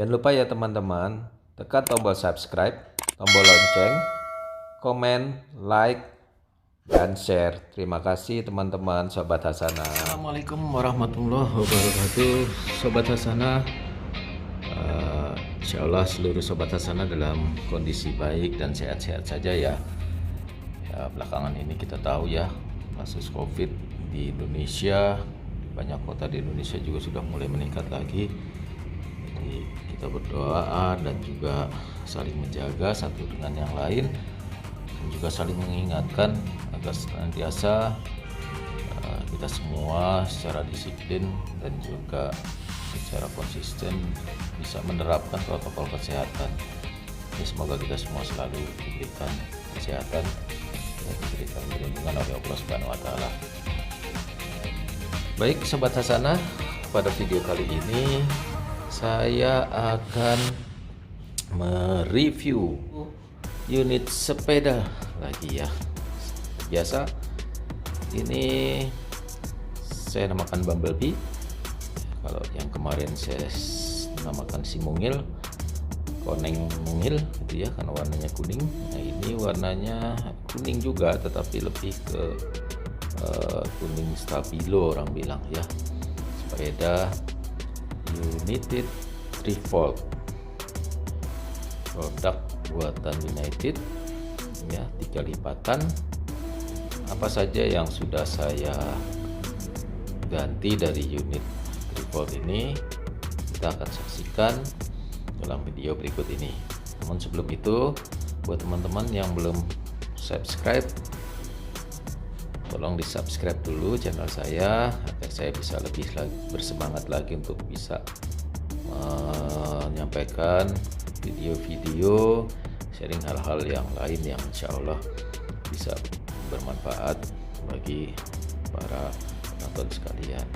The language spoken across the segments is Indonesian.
Jangan lupa ya teman-teman, tekan tombol subscribe, tombol lonceng, komen, like, dan share. Terima kasih teman-teman Sobat Hasanah. Assalamualaikum warahmatullahi wabarakatuh, Sobat Hasanah. Insya Allah seluruh Sobat Hasanah dalam kondisi baik dan sehat-sehat saja ya. Belakangan ini kita tahu ya, kasus COVID di Indonesia, banyak kota di Indonesia juga sudah mulai meningkat lagi. Jadi kita berdoa dan juga saling menjaga satu dengan yang lain, dan juga saling mengingatkan agar senantiasa kita semua secara disiplin dan juga secara konsisten bisa menerapkan protokol kesehatan. Ya, semoga kita semua selalu diberikan kesehatan dan diberikan perlindungan oleh Allah Subhanahu wa Ta'ala. Baik Sobat Hasanah, pada video kali ini saya akan mereview unit sepeda lagi ya. Biasa ini saya namakan Bumblebee. Kalau yang kemarin saya namakan si Mungil, Koneng Mungil gitu ya, karena warnanya kuning. Nah ini warnanya kuning juga, tetapi lebih ke kuning stabilo orang bilang ya. Sepeda United 3-Volt, produk buatan United ya, 3 lipatan. Apa saja yang sudah saya ganti dari unit 3-Volt ini kita akan saksikan dalam video berikut ini. Namun sebelum itu, buat teman-teman yang belum subscribe, tolong di subscribe dulu channel saya agar saya bisa lebih bersemangat lagi untuk bisa menyampaikan video-video, sharing hal-hal yang lain yang insya Allah bisa bermanfaat bagi para penonton sekalian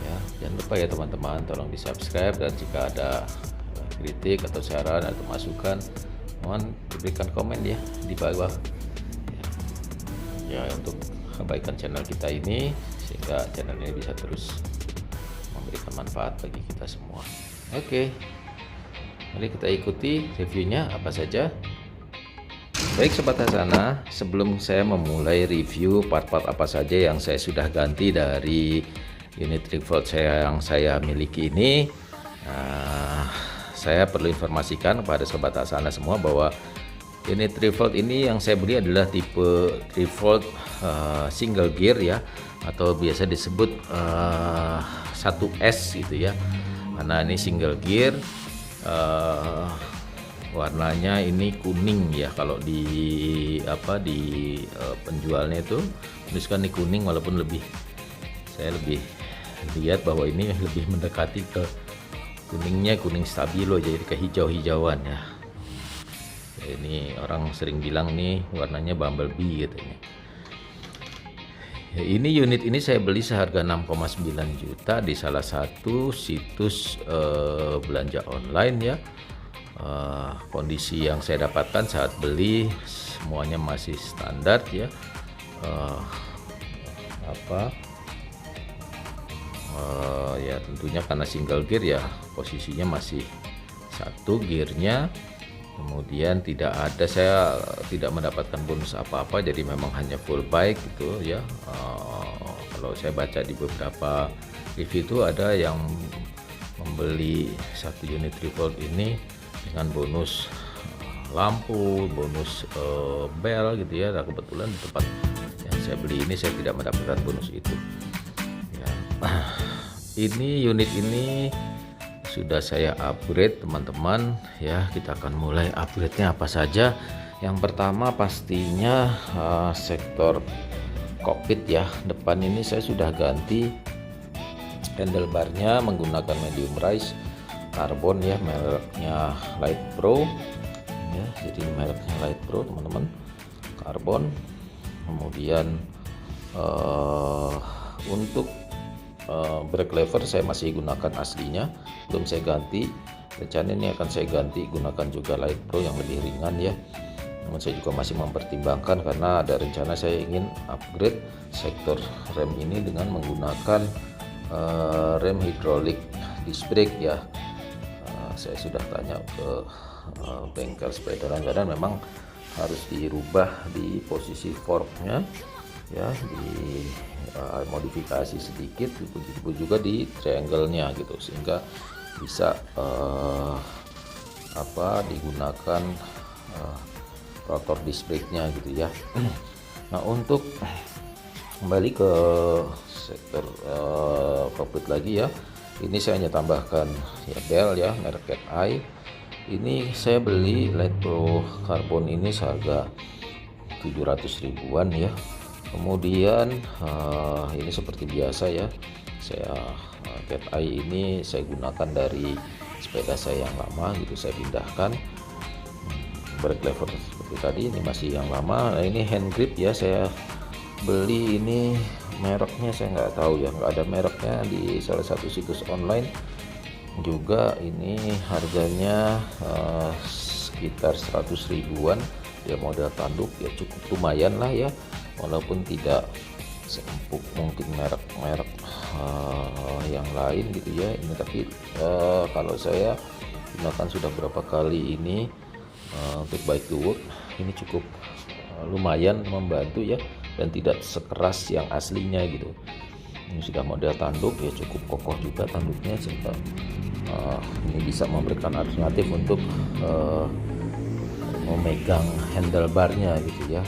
ya. Jangan lupa ya teman-teman, tolong di subscribe, dan jika ada kritik atau saran atau masukan, mohon diberikan komen ya di bawah ya, untuk kebaikan channel kita ini, sehingga channel ini bisa terus memberikan manfaat bagi kita semua. Oke, mari kita ikuti reviewnya apa saja. Baik Sobat Hasanah, sebelum saya memulai review part-part apa saja yang saya sudah ganti dari unit 3-Volt saya yang saya miliki ini, saya perlu informasikan kepada Sobat Hasanah semua bahwa unit 3-Volt ini yang saya beli adalah tipe 3-Volt single gear ya, atau biasa disebut 1S gitu ya. Karena ini single gear, warnanya ini kuning ya. Kalau di penjualnya itu tuliskan ini kuning, walaupun saya lebih lihat bahwa ini lebih mendekati ke kuningnya, kuning stabilo, jadi ke hijau-hijauan ya. Ini orang sering bilang nih warnanya Bumblebee katanya. Ya, ini unit ini saya beli seharga 6,9 juta di salah satu situs belanja online ya. Kondisi yang saya dapatkan saat beli semuanya masih standar ya. Ya tentunya karena single gear ya, posisinya masih satu gearnya. Kemudian saya tidak mendapatkan bonus apa-apa, jadi memang hanya full bike gitu ya. Kalau saya baca di beberapa review itu ada yang membeli satu unit 3-Volt ini dengan bonus lampu, bonus bel gitu ya. Nah, kebetulan di tempat yang saya beli ini saya tidak mendapatkan bonus itu ya. Ini unit ini sudah saya upgrade teman-teman ya. Kita akan mulai upgrade-nya apa saja. Yang pertama pastinya sektor kokpit ya. Depan ini saya sudah ganti handlebarnya menggunakan medium rise karbon ya, mereknya Light Pro ya. Jadi mereknya Light Pro teman-teman, karbon. Kemudian untuk brake lever saya masih gunakan aslinya, belum saya ganti. Rencana ini akan saya ganti gunakan juga Light Pro yang lebih ringan ya. Namun saya juga masih mempertimbangkan karena ada rencana saya ingin upgrade sektor rem ini dengan menggunakan rem hidrolik disc brake ya. saya sudah tanya ke bengkel sepeda kadang memang harus dirubah di posisi forknya ya, di modifikasi sedikit, begitu juga di triangle-nya gitu, sehingga bisa digunakan rotor disc brake-nya gitu ya. Nah, untuk kembali ke sektor kokpit lagi ya, ini saya hanya tambahkan ya bel ya, merek Cat Eye. Ini saya beli Light Pro Carbon ini seharga 700 ribuan ya. Kemudian ini seperti biasa ya, saya Cat Eye ini saya gunakan dari sepeda saya yang lama gitu, saya pindahkan. Brake lever seperti tadi ini masih yang lama. Nah, ini hand grip ya, saya beli ini mereknya saya nggak tahu ya, nggak ada mereknya di salah satu situs online juga. Ini harganya sekitar 100 ribuan ya, model tanduk ya, cukup lumayan lah ya, walaupun tidak seempuk mungkin merek-merek yang lain gitu ya. Ini tapi kalau saya gunakan sudah berapa kali ini untuk bike to work, ini cukup lumayan membantu ya, dan tidak sekeras yang aslinya gitu. Ini sudah model tanduk ya, cukup kokoh juga tanduknya, sehingga ini bisa memberikan alternatif untuk memegang handlebarnya gitu ya.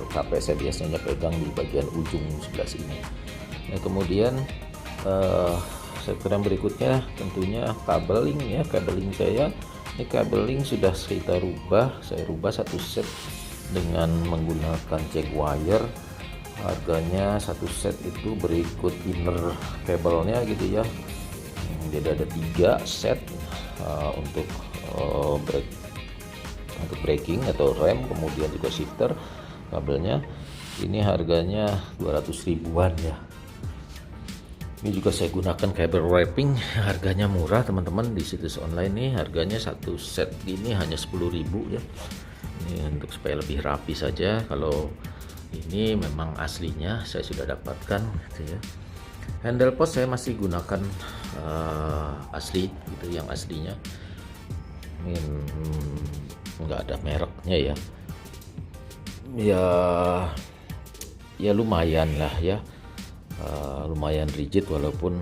Capek saya biasanya pegang di bagian ujung sebelah sini. Nah, kemudian sektor yang berikutnya tentunya kabeling ya. Kabeling saya ini kabeling sudah saya rubah satu set dengan menggunakan jack wire. Harganya satu set itu berikut inner kabelnya gitu ya. Jadi ada 3 set untuk braking atau rem, kemudian juga shifter. Kabelnya ini harganya 200 ribuan ya. Ini juga saya gunakan kabel wrapping, harganya murah teman-teman, di situs online nih harganya satu set ini hanya 10.000 ya. Ini untuk supaya lebih rapi saja. Kalau ini memang aslinya saya sudah dapatkan gitu ya. Handle post saya masih gunakan asli gitu, yang aslinya. Ini nggak ada mereknya ya. Ya lumayan lah ya, lumayan rigid, walaupun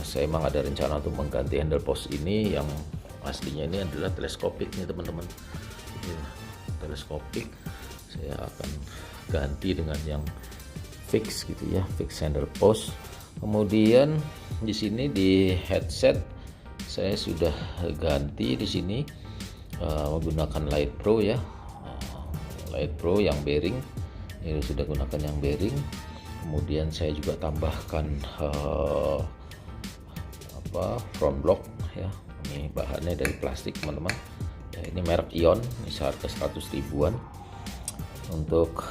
saya emang ada rencana untuk mengganti handle post ini. Yang aslinya ini adalah teleskopik nih teman-teman ya, teleskopik. Saya akan ganti dengan yang fix gitu ya, fix handle post. Kemudian di sini di headset saya sudah ganti di sini menggunakan Light Pro ya. Light Pro yang bearing ini sudah gunakan yang bearing. Kemudian saya juga tambahkan front block ya. Ini bahannya dari plastik teman-teman ya, ini merek Ion, ini seharga 100 ribuan. Untuk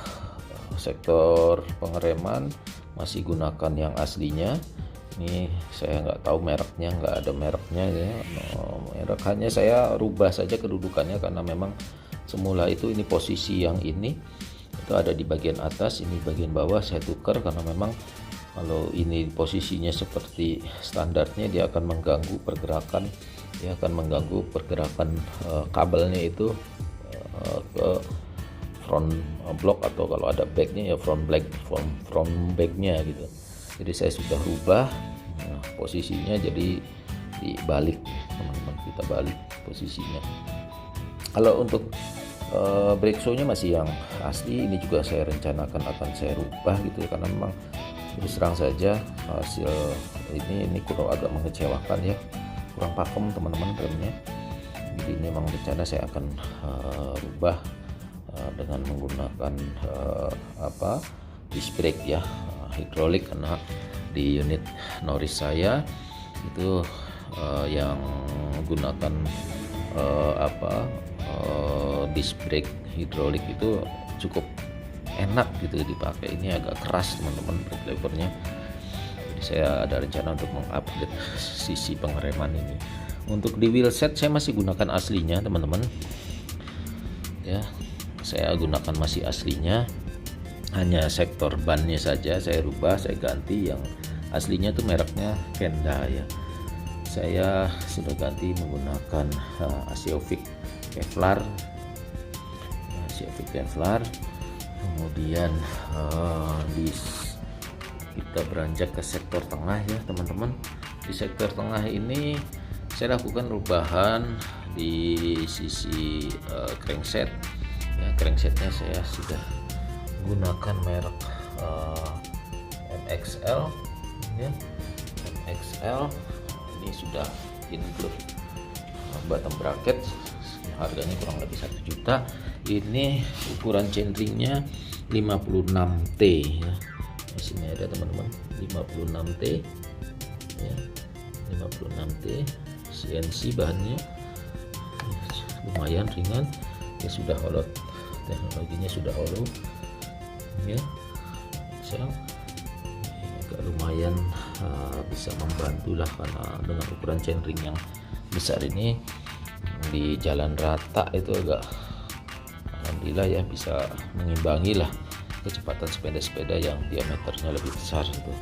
sektor pengereman masih gunakan yang aslinya. Ini saya nggak tahu mereknya, nggak ada mereknya ya. Merek hanya saya rubah saja kedudukannya, karena memang semula itu ini posisi yang ini itu ada di bagian atas, ini bagian bawah saya tukar, karena memang kalau ini posisinya seperti standarnya dia akan mengganggu pergerakan, dia akan mengganggu pergerakan kabelnya itu ke front block, atau kalau ada backnya ya front backnya gitu. Jadi saya sudah rubah posisinya, jadi dibalik teman-teman, kita balik posisinya. Kalau untuk brake show-nya masih yang asli, ini juga saya rencanakan akan saya rubah gitu, karena memang terus terang saja hasil ini kurang agak mengecewakan ya, kurang pakem teman-teman remnya. Jadi ini memang rencana saya akan rubah dengan menggunakan disc brake ya, hidrolik, karena di unit Norris saya itu yang menggunakan disc brake hidrolik itu cukup enak gitu dipakai. Ini agak keras teman-teman brake levernya. Jadi saya ada rencana untuk mengupgrade sisi pengereman ini. Untuk di wheel set saya masih gunakan aslinya teman-teman ya, saya gunakan masih aslinya, hanya sektor bannya saja saya rubah, saya ganti yang aslinya tuh mereknya Kenda ya. saya sudah ganti menggunakan Asiovic Kevlar. Kemudian kita beranjak ke sektor tengah ya teman-teman. Di sektor tengah ini saya lakukan perubahan di sisi crankset ya. Cranksetnya saya sudah gunakan merek MXL ya. MXL ini sudah include bottom bracket, harganya kurang lebih 1 juta. Ini ukuran chainringnya 56T ya. Di sini ada teman-teman 56T ya, 56T CNC bahannya lumayan ringan ya, sudah hollow, teknologinya sudah hollow ya. Agak lumayan bisa membantu lah, karena dengan ukuran chainring yang besar ini di jalan rata itu agak, alhamdulillah ya, bisa mengimbangi lah kecepatan sepeda-sepeda yang diameternya lebih besar gitu.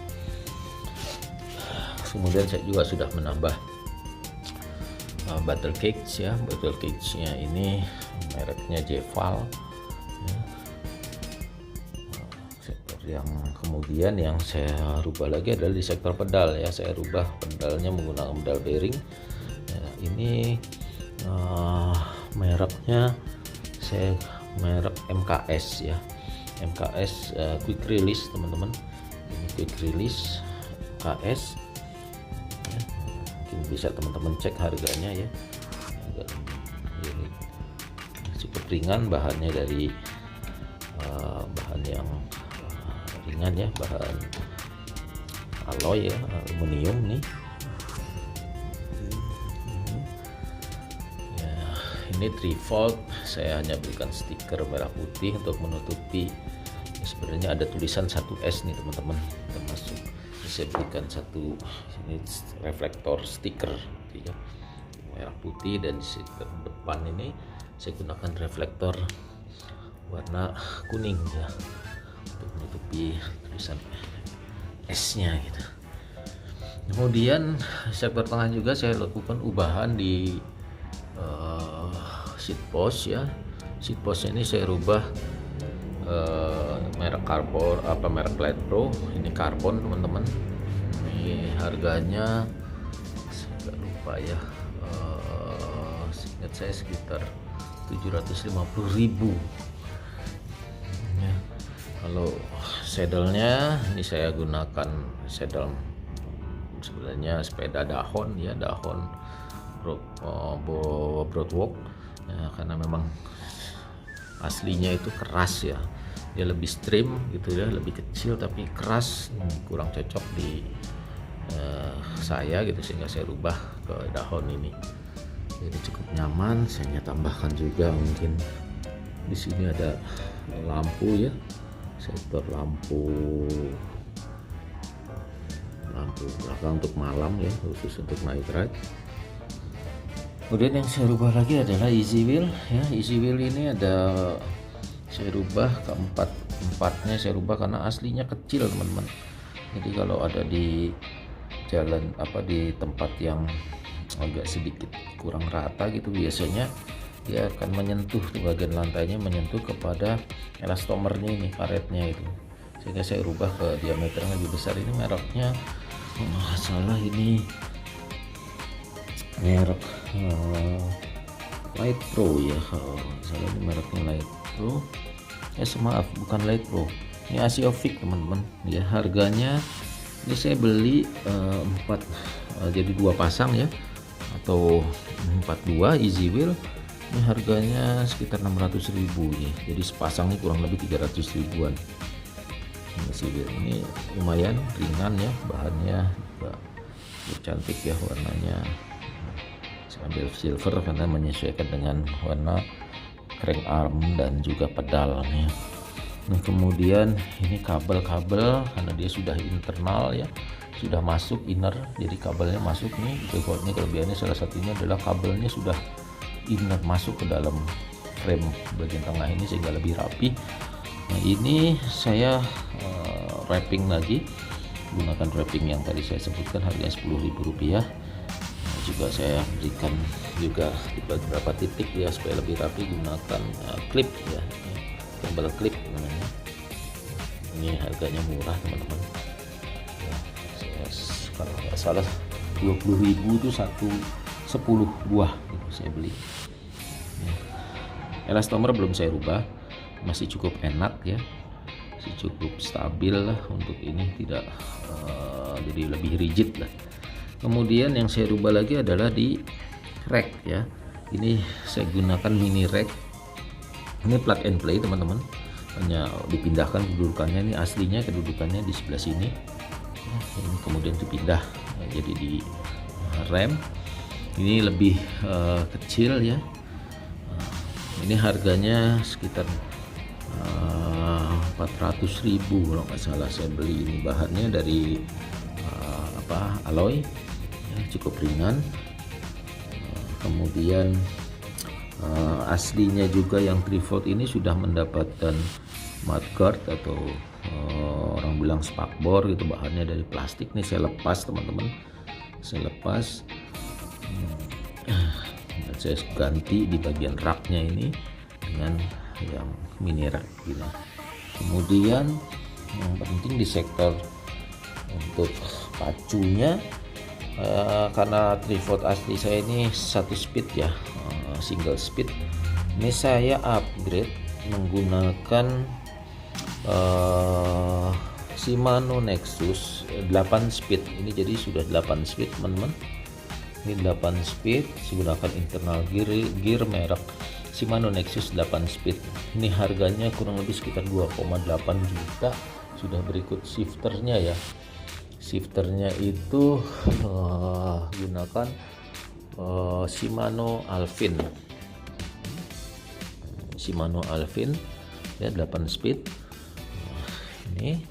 Kemudian saya juga sudah menambah battle cage ya. Battle cage nya ini mereknya Jeval ya. Sektor yang kemudian yang saya rubah lagi adalah di sektor pedal ya. Saya rubah pedalnya menggunakan pedal bearing ya. Ini mereknya merek MKS ya. MKS quick release teman-teman. Ini quick release MKS ya. Mungkin bisa teman-teman cek harganya ya. Ini cukup ringan, bahannya dari bahan yang ringan ya, bahan alloy ya, aluminium nih. Ini 3 volt, saya hanya berikan stiker merah putih untuk menutupi. Sebenarnya ada tulisan 1S nih teman-teman, termasuk saya berikan satu ini reflektor stiker ya, merah putih, dan di stiker depan ini saya gunakan reflektor warna kuning ya, untuk menutupi tulisan S-nya gitu. Kemudian sektor tengah juga saya lakukan ubahan di seat post ya. Seat post ini saya rubah merek karbon, merek Light Pro. Ini karbon teman-teman. Ini harganya saya nggak lupa ya, ingat saya sekitar 750.000 ya. Kalau saddle-nya ini saya gunakan saddle sebenarnya sepeda dahon ya, dahon Broadwalk ya, karena memang aslinya itu keras ya, dia lebih trim gitu ya, lebih kecil tapi keras, kurang cocok di saya gitu, sehingga saya rubah ke dahon ini. Jadi cukup nyaman. Saya tambahkan juga mungkin di sini ada lampu ya, sektor lampu belakang untuk malam ya, khusus untuk night ride. Kemudian yang saya rubah lagi adalah easy wheel ya. Easy wheel ini ada saya rubah keempatnya, saya rubah karena aslinya kecil teman-teman. Jadi kalau ada di jalan di tempat yang agak sedikit kurang rata gitu, biasanya dia akan menyentuh di bagian lantainya, menyentuh kepada elastomernya ini, karetnya itu, sehingga saya rubah ke diameter yang lebih besar. Ini mereknya salah, ini merek Light Pro ya, kalau salah ini mereknya Light Pro ya, maaf bukan Light Pro, ini Asiovic teman-teman ya. Harganya ini saya beli 4 jadi 2 pasang ya, atau 42 easy wheel. Ini harganya sekitar 600.000 ya, jadi sepasang ini kurang lebih 300.000-an. Easy wheel ini lumayan ringan ya, bahannya juga cantik ya, warnanya saya ambil silver karena menyesuaikan dengan warna crank arm dan juga pedalnya. Nah kemudian ini kabel-kabel, karena dia sudah internal ya, sudah masuk inner, jadi kabelnya masuk nih. Ini kelebihannya salah satunya adalah kabelnya sudah inner, masuk ke dalam frame bagian tengah ini sehingga lebih rapi. Nah ini saya wrapping lagi, gunakan wrapping yang tadi saya sebutkan, harganya Rp10.000. juga saya berikan juga di beberapa titik ya supaya lebih rapi, gunakan klip ya, tombol klip namanya. Ini harganya murah teman-teman ya, kalau nggak salah 20.000 itu 10 buah gitu saya beli ya. Elastomer belum saya rubah, masih cukup enak ya, masih cukup stabil lah untuk ini, tidak jadi lebih rigid lah. Kemudian yang saya rubah lagi adalah di rack ya, ini saya gunakan mini rack, ini plug and play teman-teman, hanya dipindahkan kedudukannya. Ini aslinya kedudukannya di sebelah sini, ini kemudian dipindah jadi di rem. Ini lebih kecil ya, ini harganya sekitar 400.000 kalau nggak salah saya beli. Ini bahannya dari alloy ya, cukup ringan. Kemudian aslinya juga yang 3 volt ini sudah mendapatkan mudguard atau orang bilang spakbor gitu, bahannya dari plastik. Nih saya lepas teman-teman, saya lepas, saya ganti di bagian raknya ini dengan yang mini rak gitu. Kemudian yang penting di sektor untuk pacunya, karena 3 volt asli saya ini 1 speed ya, single speed. Ini saya upgrade menggunakan Shimano Nexus 8 speed. Ini jadi sudah 8 speed teman-teman. Ini 8 speed, menggunakan internal gear merek Shimano Nexus 8 speed. Ini harganya kurang lebih sekitar 2,8 juta. Sudah berikut shifternya ya. Shifternya itu gunakan Shimano Alpine. Shimano Alpine ya, 8 speed. Ini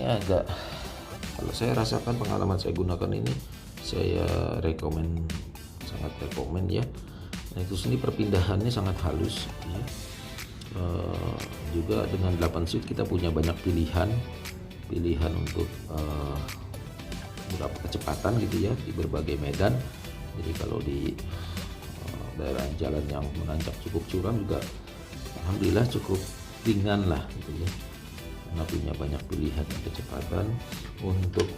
agak, kalau saya rasakan, pengalaman saya gunakan ini, saya sangat rekomen ya. Nah, itu sendiri perpindahannya sangat halus ya. Juga dengan 8 speed kita punya banyak pilihan untuk beberapa kecepatan gitu ya di berbagai medan. Jadi kalau di daerah jalan yang menanjak cukup curam juga alhamdulillah cukup ringan lah gitu ya, karena punya banyak pilihan kecepatan. Untuk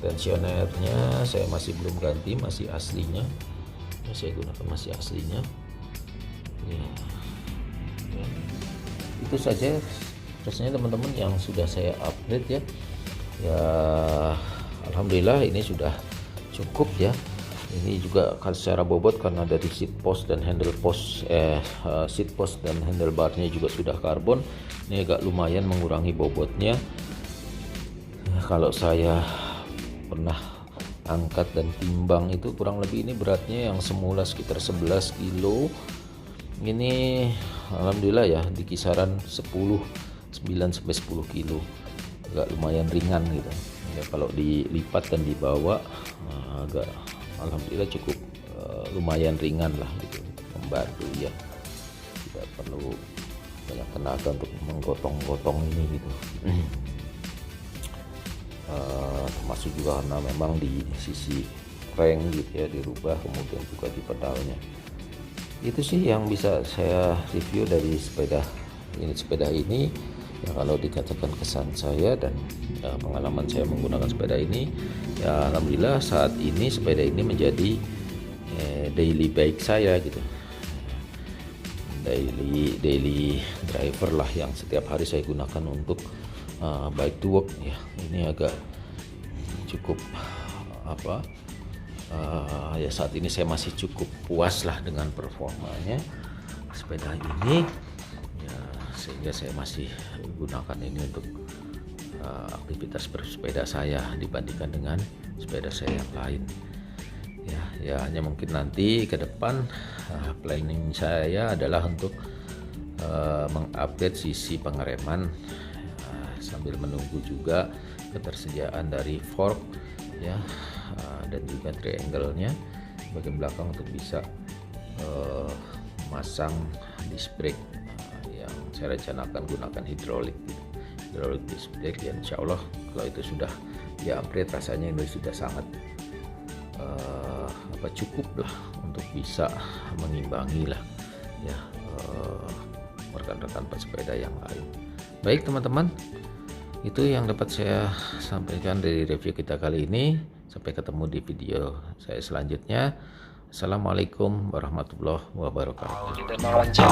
tensionernya saya masih belum ganti, masih aslinya ya, saya gunakan masih aslinya ya. Itu saja rasanya teman-teman yang sudah saya upgrade ya. Alhamdulillah ini sudah cukup ya. Ini juga secara bobot karena dari seat post dan handlebarnya juga sudah karbon. Ini agak lumayan mengurangi bobotnya. Kalau saya pernah angkat dan timbang itu kurang lebih, ini beratnya yang semula sekitar 11 kilo, ini alhamdulillah ya di kisaran 9 sampai 10 kilo, agak lumayan ringan gitu ya. Kalau dilipat dan dibawa agak alhamdulillah cukup lumayan ringan lah gitu, membantu ya, tidak perlu banyak tenaga untuk menggotong-gotong ini gitu. Termasuk juga karena memang di sisi crank gitu ya dirubah, kemudian juga di pedalnya. Itu sih yang bisa saya review dari sepeda ini ya. Kalau dikatakan kesan saya dan pengalaman saya menggunakan sepeda ini ya, alhamdulillah saat ini sepeda ini menjadi daily bike saya gitu, daily driver lah, yang setiap hari saya gunakan untuk bike to work ya. Ini agak cukup ya, saat ini saya masih cukup puas lah dengan performanya sepeda ini ya, sehingga saya masih gunakan ini untuk aktivitas bersepeda saya dibandingkan dengan sepeda saya yang lain ya. Hanya mungkin nanti ke depan planning saya adalah untuk mengupdate sisi pengereman sambil menunggu juga ketersediaan dari fork ya, dan juga triangle-nya bagian belakang untuk bisa masang disc brake yang saya rencanakan gunakan hidrolik disc brake ya. Insya Allah kalau itu sudah di upgrade, rasanya ini sudah sangat cukup lah untuk bisa mengimbangi lah ya rekan-rekan pesepeda yang lain. Baik teman-teman, itu yang dapat saya sampaikan dari review kita kali ini. Sampai ketemu di video saya selanjutnya. Assalamualaikum warahmatullahi wabarakatuh. Terima kasih.